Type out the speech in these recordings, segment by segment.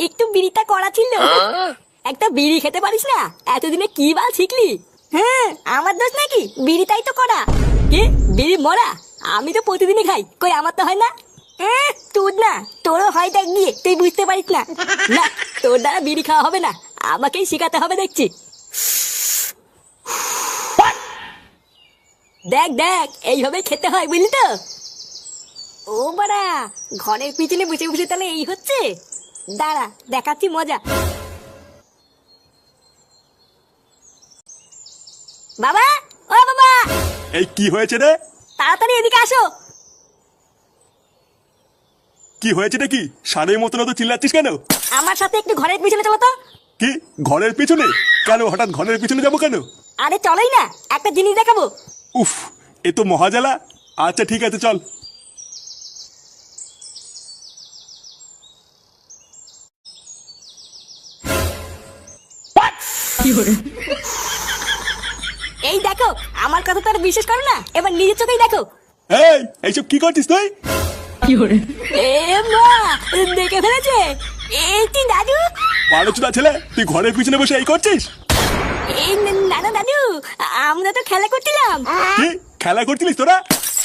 একটু বিড়িটা করা ছিল। একটা বিড়ি খেতে পারিস না? এতদিনে কি বাল শিখলি? হ্যাঁ, আমার দোষ নাকি? বিড়িটাই তো করা। কি বিড়ি মরা? আমি তো প্রতিদিনই খাই, কই আমার তো হয় না। তোর না, তোরও হয় দেখ গিয়ে, তুই বুঝতে পারিস না। না, তোর দ্বারা বিড়ি খাওয়া হবে না, আমাকেই শেখাতে হবে দেখছি। দেখ দেখ, এইভাবে খেতে হয় বুঝলি তো। ও বাড়া, ঘরের পিছনে বসে বসে তাহলে এই হচ্ছে? দাঁড়া দেখাচ্ছি মজা। বাবা, ও বাবা, এই কি হয়েছে রে? তাড়াতাড়ি এদিকে আসো। কি হয়েছে নাকি? সারের মতন তো চিল্লাচ্ছিস কেন? আমার সাথে একটু ঘরের পিছনে চলো তো। কি ঘরের পিছনে? কেন হঠাৎ ঘরের পিছনে যাবো কেন? আরে চলোই না, একটা জিনিস দেখাবো। উফ, এ তো মহাজালা। আচ্ছা ঠিক আছে চল। এই দেখো, আমার কথা তো আর বিশ্বাস করো না, এবার নিজের চোখেই দেখো। এই এইসব কি করছিস তুই? এ মা, দেখে ফেলেছে। এই তুই দাদু? পারচুদা ছেলে, তুই ঘরের পিছনে বসে এই করছিস? এই না না দাদু, আমরা তো খেলা করছিলাম। কি খেলা করছিলিস তোরা?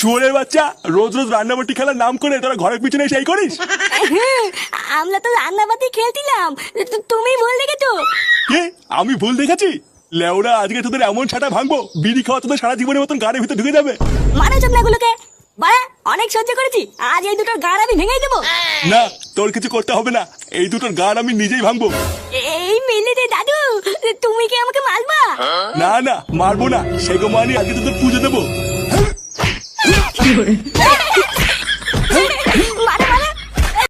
চোরের বাচ্চা, রোজ রোজ রান্নাবাটি খেলার নাম করে তোরা ঘরের পিছনে এসে এই করিস? আমরা তো রান্নাবাতি খেলছিলাম, তুমি ভুল দেখেছো। কি আমি ভুল দেখেছি? লেওরা, আজকে তোদের এমন ছাটা ভাঙবো, বিড়ি খাওয়া তোদের সারা জীবনের মতন গাড়ির ভিতরে ঢুকে যাবে। মারা চোদনাগুলোকে, বাড়া অনেক সহ্য করেছি, আজ এই দুটোর গাড় আমি ভেঙে দেবো। না, তোর কিছু করতে হবে না, এই দুটোর গাড় আমি নিজেই ভাঙবো। এই মিলে দে দাদু, তুমি কি আমাকে মারবা? না না, মারবো না, সেগো মানি আজকে তোদের পুজো দেবো।